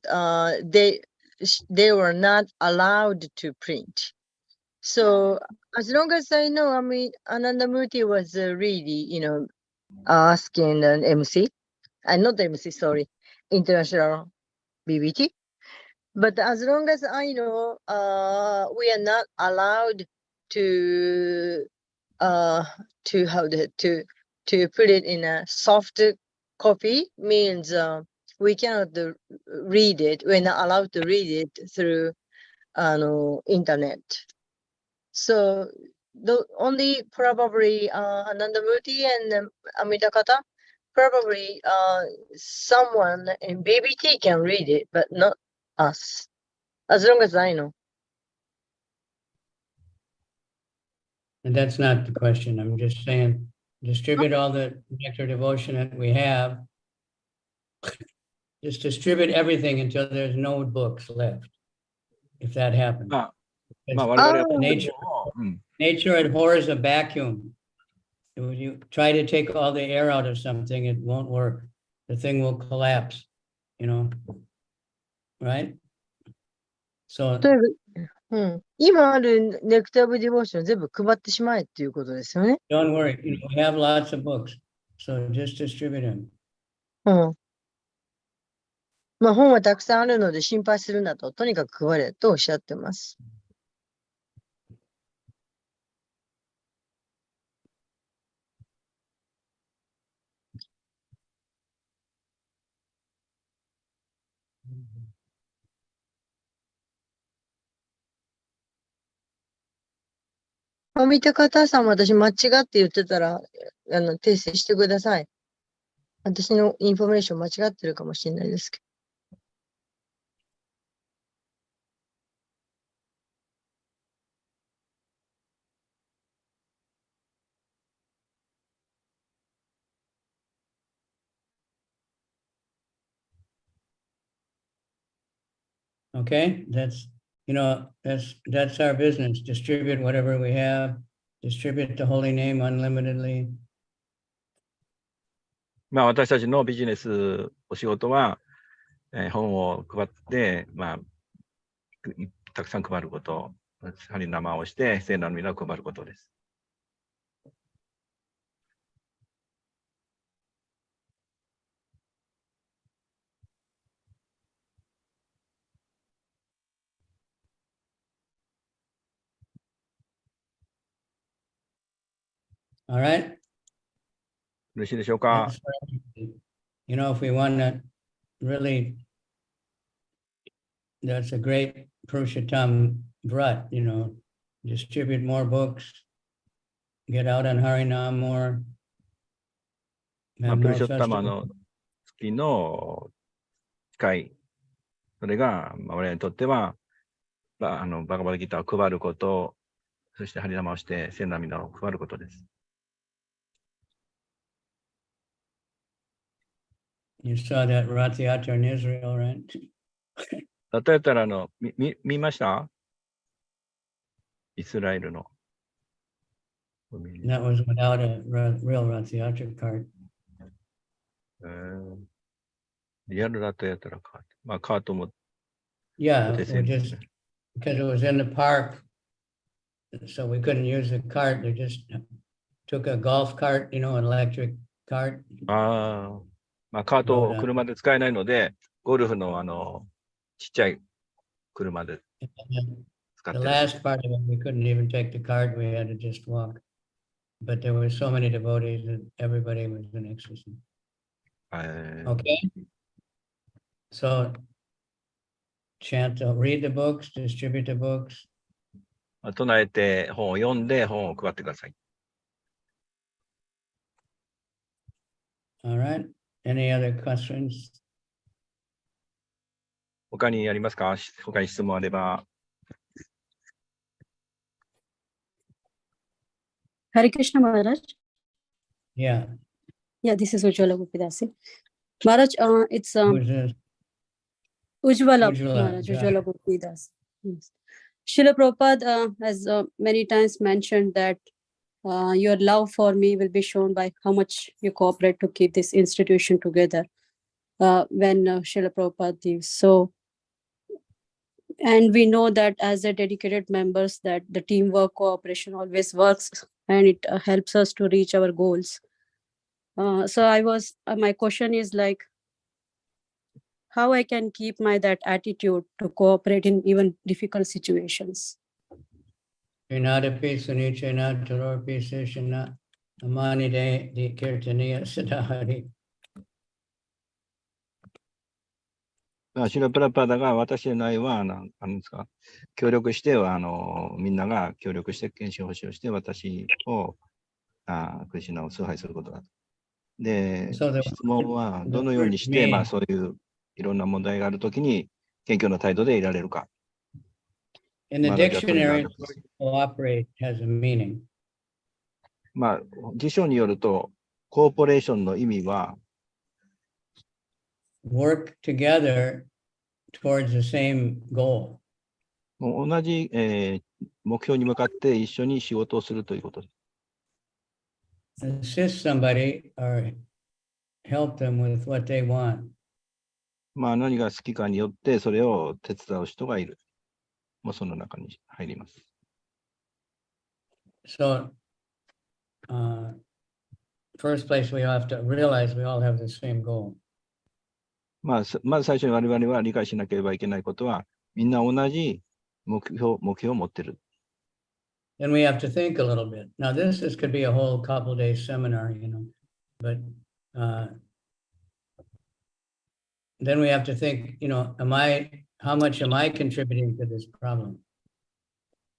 were not allowed to print. So as long as I know, Anandamurti was really, asking an MC, not MC, sorry, international BBT. But as long as I know, we are not allowed to put it in a soft copy. Means we cannot read it. We're not allowed to read it through internet. So only probably Anandamurti and Amitakata, probably someone in BBT can read it, but not us, as long as I know. And that's not the question. I'm just saying, distribute all the nectar devotion that we have. Just distribute everything until there's no books left. If that happens. まあ、 It's- 我々は nature abhors a vacuum. If you try to take all the air out of something, it won't work. The thing will collapse, right? So 今あるネクターブディボーション全部配ってしまえっていうことですよね。 don't worry, we have lots of books, so just distribute them. まあ本はたくさんあるので心配するなと、とにかく配れとおっしゃってます。見た方さん、私間違って言ってたら、訂正してください。私のインフォメーション間違ってるかもしれないですけど。Okay, that's, that's our business. Distribute whatever we have, distribute the holy name unlimitedly. まあ、私たちのビジネス、お仕事は、本を配って、まあ、たくさん配ること、針生をして、聖なる皆を配ることです。All right? よろしいでしょうか。 That's what I think. If we want to really, that's a great Purushottam Vrat, distribute more books, get out on Harinam more. まあ、 have プル more ショッタマ festivals. の月の機会、それが、まあ、我々にとっては、バガバッドギターを配ること、そして針生をして聖なる皆を配ることです。You saw that Rath Yatra in Israel, right? 例えたら見ました？イスラエルの。That was without a real Rath Yatra cart. リアルだとやったらカート。まあ、カートも Yeah, 固定 we 線です just, ね。 because it was in the park, so we couldn't use the cart. They just took a golf cart, an electric cart. ああ、まあ、カートを車で使えないので、ゴルフのちっちゃい車で使っ The てる。 last part of it, we couldn't even take the cart. We had to just walk. But there were so many devotees that everybody was in ecstasy. Okay. So chant, read the books, distribute the books. 唱えて本を読んで本を配ってください。 All right. Any other questions? 他にありますか？他に質問あれば。 Hare Krishna Maharaj. Yeah. Yeah, this is Ujjwala Gopidasi. Maharaj, it's Who's this? Ujjwala Ujjwala, Maharaj, got Ujjwala it. Gopidas. Yes. Srila Prabhupada has many times mentioned that your love for me will be shown by how much you cooperate to keep this institution together when Srila Prabhupada leaves. So, and we know that as a dedicated members that the teamwork cooperation always works and it helps us to reach our goals. So my question is like, how I can keep that attitude to cooperate in even difficult situations. Vinadapi Sunichena Toropi Seshana Amani de Kirtaniya Sadahari. シュラプラパダが私の内はですか、協力してはみんなが協力して検証保守をして私をクリシュナを崇拝することだ。で、質問はどのようにして、まあ、そういういろんな問題があるときに謙虚な態度でいられるか。In the dictionary, cooperate has a meaning. まあ、辞書によると、コーポレーションの意味は、work together towards the same goal. もう同じ、目標に向かって一緒に仕事をするということです。Assist somebody or help them with what they want. まあ何が好きかによってそれを手伝う人がいる。もうその中に入ります。So, first place we have to realize we all have the same goal. まず最初に我々は理解しなければいけないことは、みんな同じ目標を持っている。Then we have to think a little bit. Now this could be a whole couple day seminar, but then we have to think, how much am I contributing to this problem?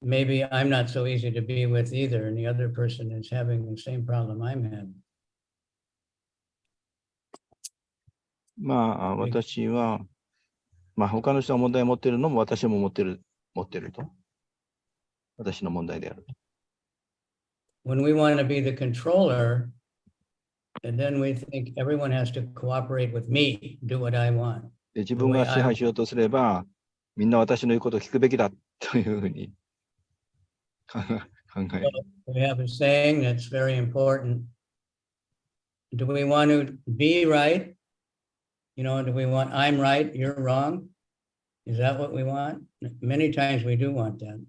Maybe I'm not so easy to be with either, and the other person is having the same problem I'm having. まあ私は、まあ他の人が問題を持っているのも私も持っていると。私の問題である。When we want to be the controller, and then we think everyone has to cooperate with me, do what I want. で自分が支配しようとすれば、みんな私の言うことを聞くべきだというふうに考える。We have a saying that's very important. Do we want to be right? You know, do we want, I'm right, you're wrong? Is that what we want? Many times we do want that.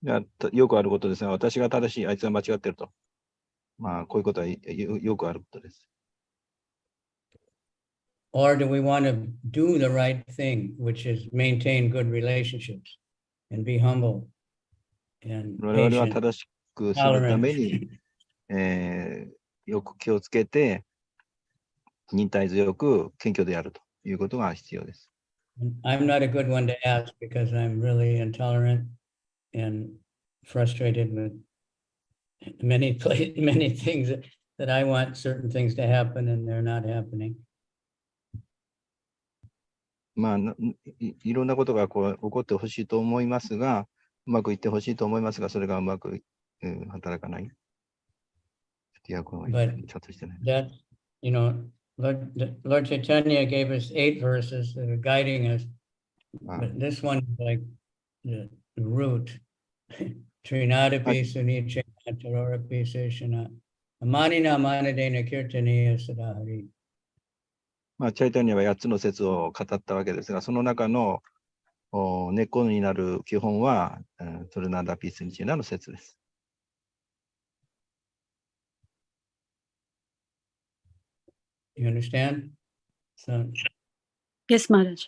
いやよくあることですが、私が正しい、あいつが間違ってると。まあ、こういうことはよくあることです。Or do we want to do the right thing, which is maintain good relationships and be humble and 我々は patient, 正しくするため tolerant? に、よく気をつけて、忍耐強く謙虚であるということが必要です。I'm not a good one to ask because I'm really intolerant and frustrated with many things that I want certain things to happen and they're not happening. まあ、いろんなことがこう起こってほしいと思いますが、うまくいってほしいと思いますが、それがうまく、働かない。But that, you know, Lord Chaitanya gave us 8 verses that are guiding us, but this one is like the root. Trinadapi Sunicha Tarapi Seshana Amanina Manadena Kirtaniya Sadahari. まあ、チャイタニアは8つの説を語ったわけですが、その中の根っこになる基本は、トルナダピスニチェナの説です。You understand? So, Yes, Maharaj.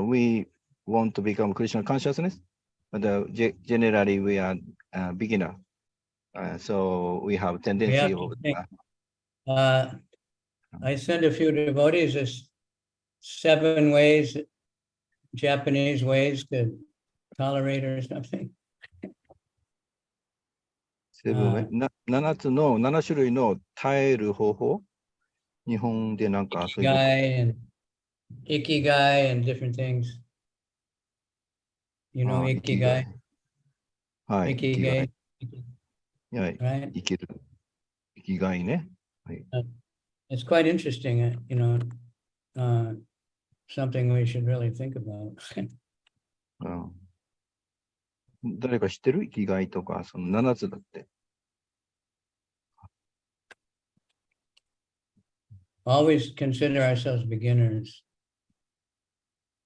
We want to become Krishna consciousness, but generally we are beginner. So we have tendency of... I send a few devotees as 7 ways, Japanese ways to tolerate or something. 7種類の耐える方法、日本でなんかそういう。Ikigai and different things. You know Ikigai? はい。Ikigai. 生きる。生きがいね。はい。It's quite interesting, you know, something we should really think about. 誰か知ってる？生きがいとか、その7つだって。Always consider ourselves beginners.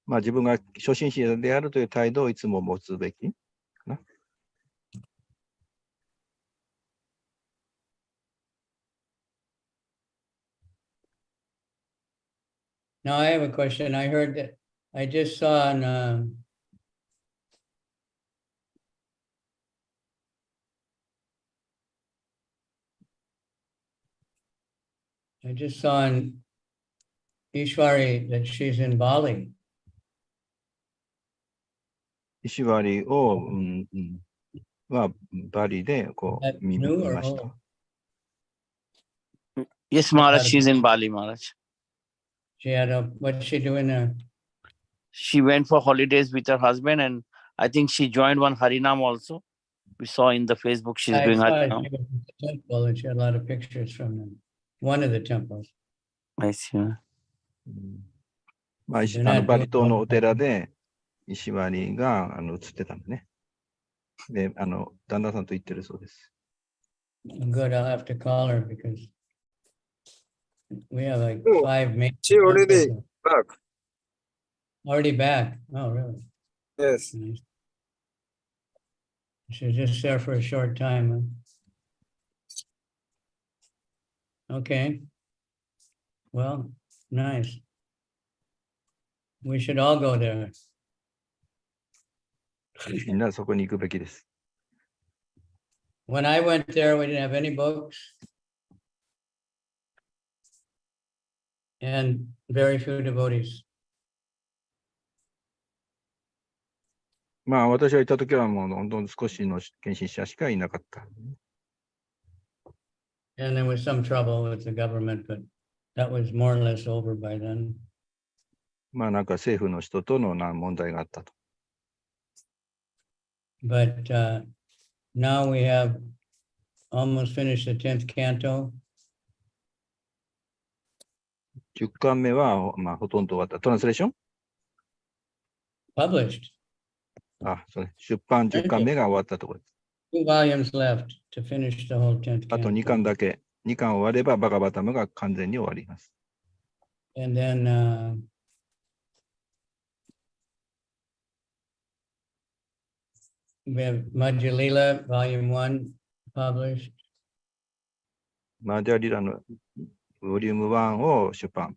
まあ自分が初心者であるという態度をいつも持つべきかな。Now I have a question. I heard that I just saw on Ishwari that she's in Bali. 石割を、はバリでこう見ました。Yes, Maharaj, she's in Bali, Maharaj. What's she doing there? She went for holidays with her husband, and I think she joined one Harinam also. We saw in the Facebook she's doing Harinam. Temple, and she had a lot of pictures from them. One of the temples. I see. まあ、バリ島のお寺で石割が写ってたんだね。で、旦那さんと行ってるそうです。Good, I'll have to call her because we have like 5 main. She already back. Already back? Oh, really? Yes. Nice. She was just there for a short time. Huh? Okay. Well, nice. We should all go there. みんなそこに行くべきです。When I went there, we didn't have any books and very few devotees. まあ私が行った時はもう本当に少しの献身者しかいなかった。And there was some trouble with the government, but that was more or less over by then. まあなんか政府の人との問題があったと。But now we have almost finished the 10th canto. 10巻目は、まあ、ほとんど終わった。トランスレーション Published. あ、それ、出版10巻目が終わったところです。 2 volumes left to finish the whole 10th あと2巻 canto. だけ。2巻終われば、バガバタムが完全に終わります。 And then we have Madhya Lila, volume 1, published. マージャリラのボリューム1を出版。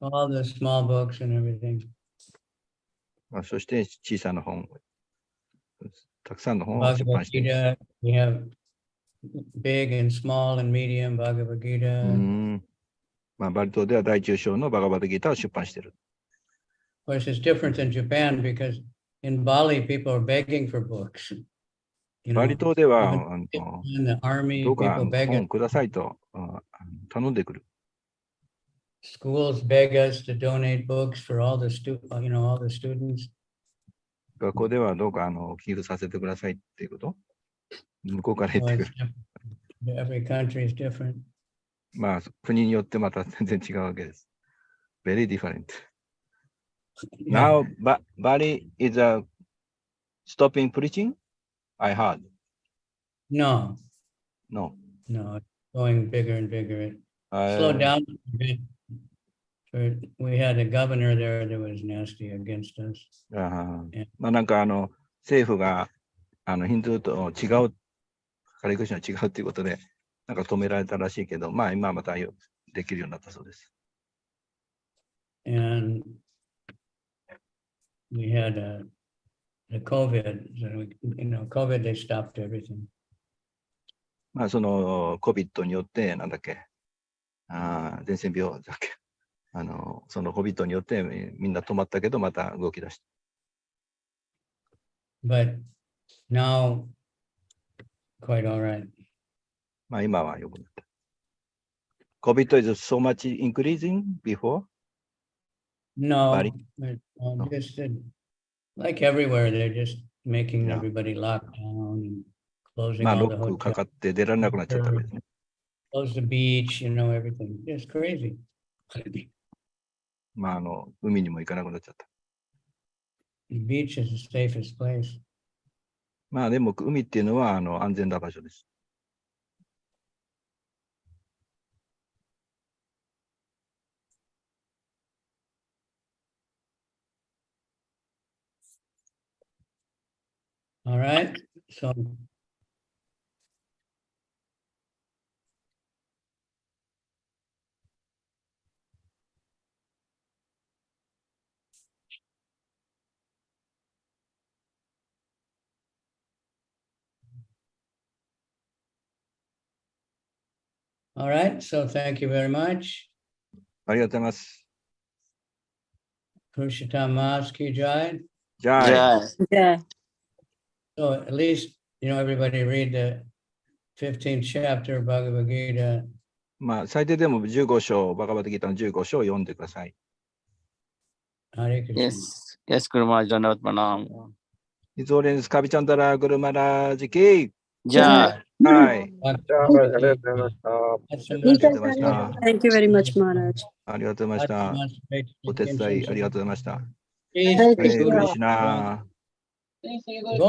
All the small books and everything. まあ、そして小さな本。たくさんの本を出 Bhagavad 版しています。 Gita, we have big and small and medium Bhagavad う Gita. ん。まあ、バリ島では大中小のバガバタギターを出版している。 Of course, it's different than Japan because in Bali, people are begging for books. You バ know, リ島では、 even in the army, どうか people beg 本 us. くださいと頼んでくる。 Schools beg us to donate books for all the all the students. 学校ではどうか寄付させてくださいっていうこと。向こうから言 So ってく it's る。 different. Every country is different. まあ、国によってまた全然違うわけです。Very different. Yeah. Now, Bali is stopping preaching? I heard. No, No. no, it's going bigger and bigger. It slowed down a bit. We had a governor there that was nasty against us. まあなんか政府がヒンドゥーと違う、カリクシュナ違うっていうことで、なんか止められたらしいけど、まあ今またできるようになったそうです。 And we had the COVID, so COVID, they stopped everything. まあその COVID によって、なんだっけ、伝染病だっけ、その COVID によってみんな止まったけど、また動き出した。 But now, quite all right. まあ今は良くなった。COVID is so much increasing before? No, Bali? just like everywhere, they're just making Yeah. everybody lock down and closing まあ all ロ the ックか hotels, かって出られなくなっちゃったわけですね。 close the beach, everything. It's crazy. まあ海にも行かなくなっちゃった。 The beach is the safest place. まあでも海っていうのは安全な場所です。 All right, so all right, so thank you very much. ありがとうございます。 Purushottam Mas ki jai. じゃあ、 Yeah. So at least, everybody read the 15th chapter of Bhagavad Gita. まあ最低でも15章、バガバタギターの15章を読んでください。 Hare Krishna. Yes, yes, Guru Maharaj, Dandavat Pranam. いつおれんです。カビチャンダラグルマラジキ。 Jai. はい。じゃあ、ありがとうございました。ありがとうございました。 Thank you very much, Maharaj. ありがとうございました。お手伝いありがとうございました。 Peace, ハレークリシュナ。 Go